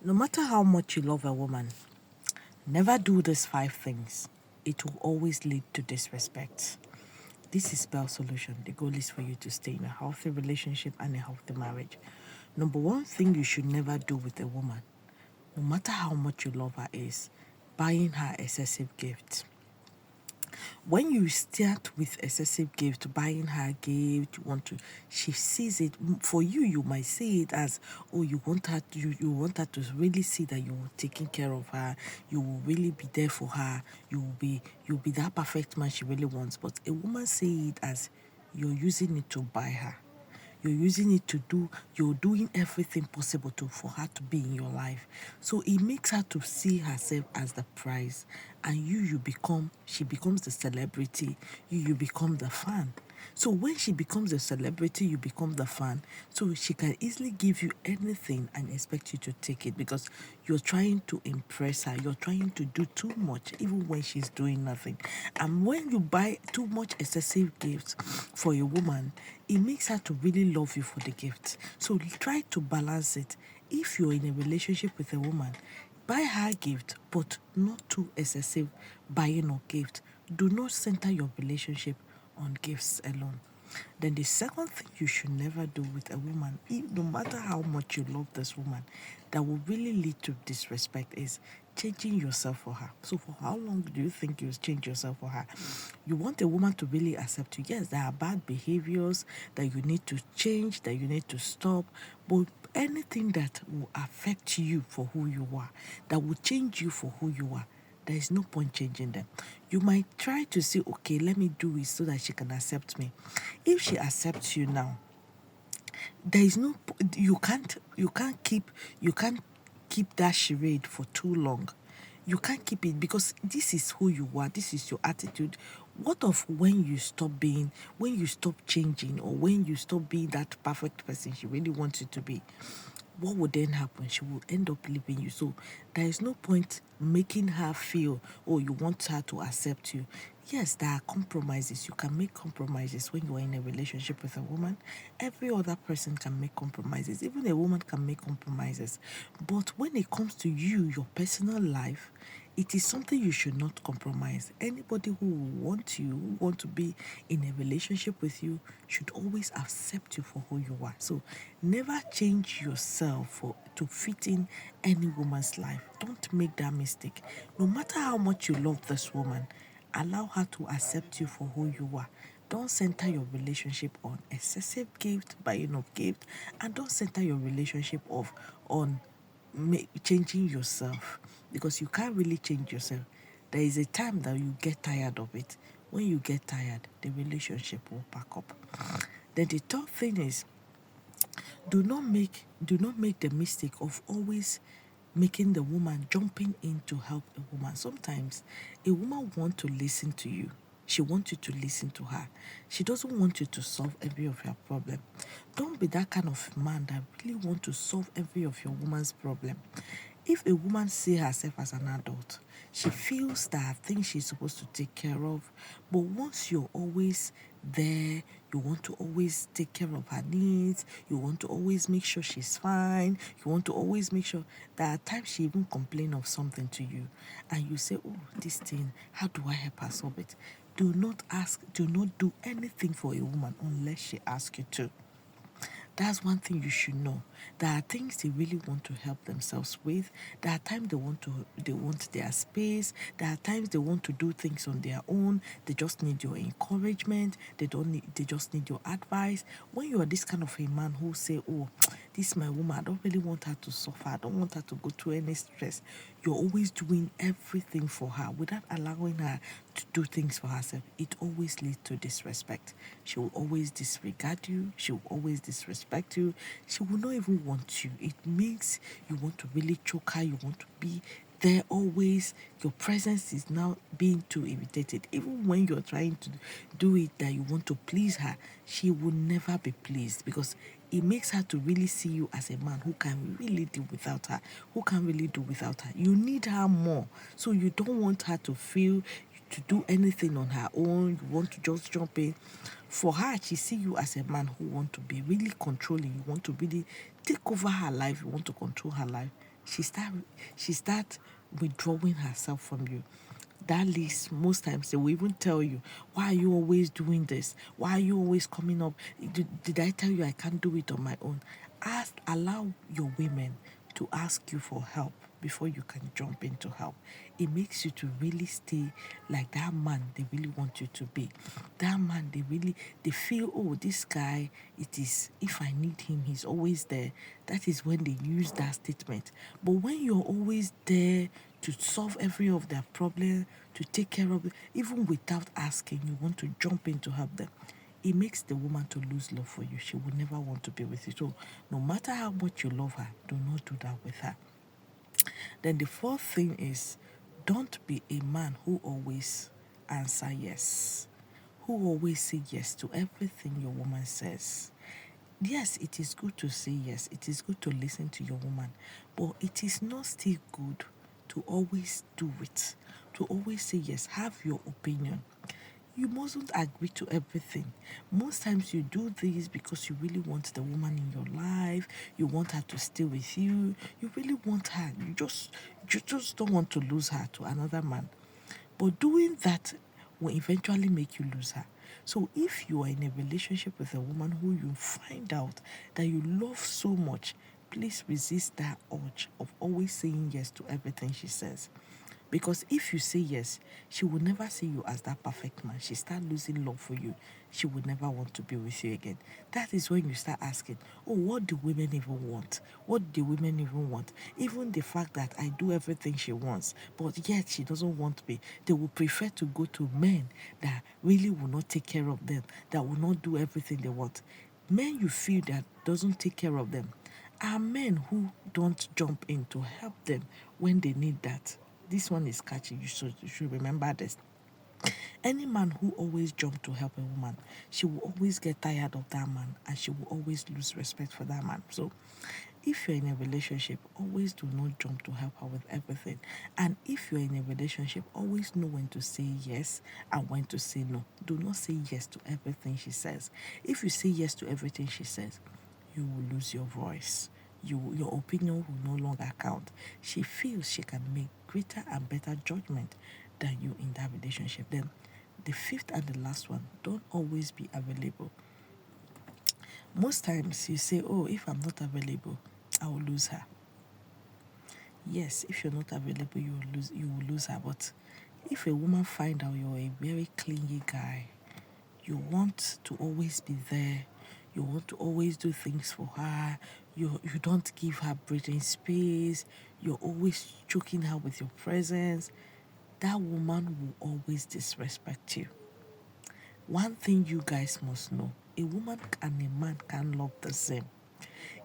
No matter how much you love a woman, never do these five things. It will always lead to disrespect. This is Bell Solution. The goal is for you to stay in a healthy relationship and a healthy marriage. Number one thing you should never do with a woman, no matter how much you love her, is buying her excessive gifts. When you start with excessive gift, buying her gift, you want to, she sees it. For you, you might see it as, oh, you want her to, you want her to really see that you're taking care of her, you will really be there for her, you'll be that perfect man she really wants. But a woman see it as you're using it to buy her. You're using it to do, you're doing everything possible to for her to be in your life. So it makes her to see herself as the prize. And you become, she becomes the celebrity, you become the fan. So when she becomes a celebrity, you become the fan. So she can easily give you anything and expect you to take it because you're trying to impress her. You're trying to do too much, even when she's doing nothing. And when you buy too much excessive gifts for a woman, it makes her to really love you for the gift. So try to balance it. If you're in a relationship with a woman, buy her gift, but not too excessive buying of gift. Do not center your relationship on gifts alone. Then the second thing you should never do with a woman, no matter how much you love this woman, that will really lead to disrespect is changing yourself for her. So for how long do you think you change yourself for her? You want a woman to really accept you. Yes, there are bad behaviors that you need to change, that you need to stop, but anything that will affect you for who you are, that will change you for who you are, there is no point changing them. You might try to say, okay, let me do it so that she can accept me. If she accepts you now, there is no you can't keep that charade for too long. You can't keep it because this is who you are, this is your attitude. What of when you stop changing, or when you stop being that perfect person she really wants you to be? What would then happen? She will end up leaving you. So there is no point making her feel, oh, you want her to accept you. Yes, there are compromises. You can make compromises when you are in a relationship with a woman. Every other person can make compromises. Even a woman can make compromises. But when it comes to you, your personal life, it is something you should not compromise. Anybody who wants you, who want to be in a relationship with you, should always accept you for who you are. So never change yourself to fit in any woman's life. Don't make that mistake. No matter how much you love this woman, allow her to accept you for who you are. Don't center your relationship on excessive gift, buying of gift, and don't center your relationship on changing yourself, because you can't really change yourself. There is a time that you get tired of it. When you get tired, the relationship will pack up. Then the third thing is, do not make the mistake of always making the woman jumping in to help a woman. Sometimes a woman wants to listen to you. She wants you to listen to her. She doesn't want you to solve every of her problem. Don't be that kind of man that really want to solve every of your woman's problem. If a woman see herself as an adult, she feels that things she's supposed to take care of. But once you're always there, you want to always take care of her needs, you want to always make sure she's fine, you want to always make sure that at times she even complain of something to you, and you say, oh, this thing, how do I help her solve it? Do not do anything for a woman unless she asks you to. That's one thing you should know. There are things they really want to help themselves with. There are times they want their space. There are times they want to do things on their own. They just need your encouragement. They just need your advice. When you are this kind of a man who say, oh, this is my woman, I don't really want her to suffer. I don't want her to go through any stress. You're always doing everything for her without allowing her to do things for herself. It always leads to disrespect. She will always disregard you. She will always disrespect you. She will not even want you. It makes you want to really choke her. You want to be there always. Your presence is now being too irritated. Even when you're trying to do it that you want to please her, she will never be pleased, because it makes her to really see you as a man who can really do without her, who can really do without her. You need her more. So you don't want her to feel to do anything on her own. You want to just jump in. For her, she see you as a man who want to be really controlling. You want to really take over her life. You want to control her life. she start withdrawing herself from you. That leads, most times they will even tell you, why are you always doing this? Why are you always coming up? Did I tell you I can't do it on my own? Allow your women to ask you for help before you can jump in to help. It makes you to really stay like that man they really want you to be. That man they feel, oh, this guy, it is, if I need him, he's always there. That is when they use that statement. But when you're always there to solve every of their problem, to take care of it, even without asking, you want to jump in to help them, it makes the woman to lose love for you. She will never want to be with you. So no matter how much you love her, do not do that with her. Then the fourth thing is, don't be a man who always answer yes, who always say yes to everything your woman says. Yes, it is good to say yes. It is good to listen to your woman, but it is not still good to always do it. To always say yes, have your opinion. You mustn't agree to everything. Most times you do this because you really want the woman in your life. You want her to stay with you. You really want her. You just don't want to lose her to another man. But doing that will eventually make you lose her. So if you are in a relationship with a woman who you find out that you love so much, please resist that urge of always saying yes to everything she says. Because if you say yes, she will never see you as that perfect man. She start losing love for you. She will never want to be with you again. That is when you start asking, oh, what do women even want? What do women even want? Even the fact that I do everything she wants, but yet she doesn't want me. They will prefer to go to men that really will not take care of them, that will not do everything they want. Men you feel that doesn't take care of them are men who don't jump in to help them when they need that. This one is catchy. You should remember this. Any man who always jump to help a woman, she will always get tired of that man and she will always lose respect for that man. So if you're in a relationship, always do not jump to help her with everything. And if you're in a relationship, always know when to say yes and when to say no. Do not say yes to everything she says. If you say yes to everything she says, you will lose your voice. Your opinion will no longer count. She feels she can make greater and better judgment than you in that relationship. Then the fifth and the last one, don't always be available. Most times you say, oh, if I'm not available, I will lose her. Yes, if you're not available, you will lose her. But if a woman find out you're a very clingy guy, you want to always be there, you want to always do things for her, you don't give her breathing space, you're always choking her with your presence, that woman will always disrespect you. One thing you guys must know, a woman and a man can love the same.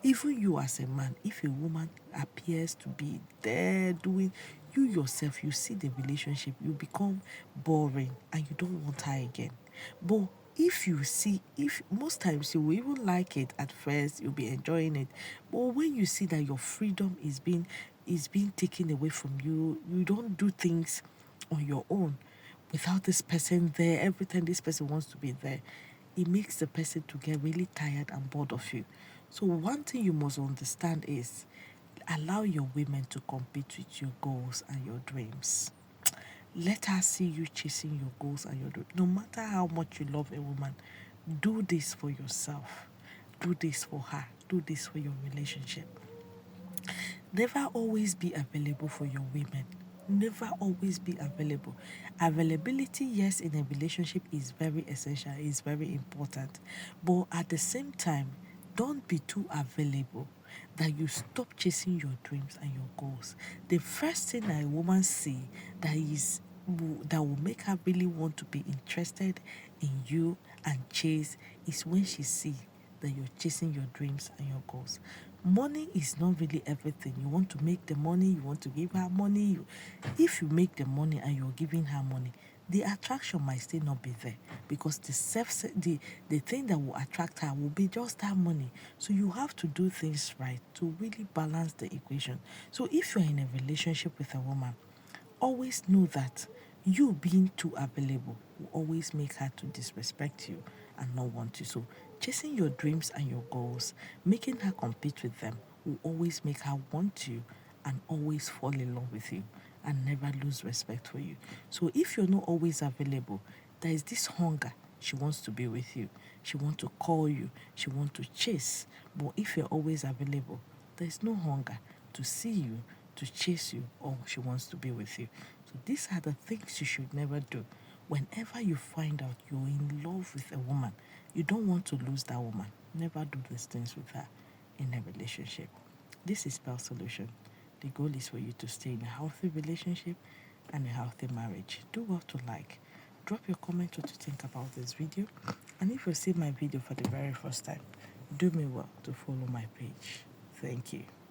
Even you as a man, if a woman appears to be there doing, you yourself, you see the relationship, you become boring and you don't want her again. But if you see, if most times you will even like it at first, you'll be enjoying it. But when you see that your freedom is being taken away from you, you don't do things on your own without this person there. Every time this person wants to be there, it makes the person to get really tired and bored of you. So one thing you must understand is, allow your women to compete with your goals and your dreams. Let her see you chasing your goals and your dreams. No matter how much you love a woman, do this for yourself. Do this for her. Do this for your relationship. Never always be available for your women. Never always be available. Availability, yes, in a relationship is very essential, is very important. But at the same time, don't be too available that you stop chasing your dreams and your goals. The first thing that a woman see that will make her really want to be interested in you and chase is when she see that you're chasing your dreams and your goals. Money is not really everything. You want to make the money, you want to give her money. If you make the money and you're giving her money, the attraction might still not be there because the thing that will attract her will be just that money. So you have to do things right to really balance the equation. So if you're in a relationship with a woman, always know that you being too available will always make her to disrespect you and not want you. So chasing your dreams and your goals, making her compete with them will always make her want you and always fall in love with you and never lose respect for you. So if you're not always available, there is this hunger. She wants to be with you. She wants to call you. She wants to chase. But if you're always available, there's no hunger to see you, to chase you, or she wants to be with you. So these are the things you should never do. Whenever you find out you're in love with a woman, you don't want to lose that woman. Never do these things with her in a relationship. This is Spell Solution. The goal is for you to stay in a healthy relationship and a healthy marriage. Do what to like. Drop your comment what you think about this video. And if you see my video for the very first time, do me well to follow my page. Thank you.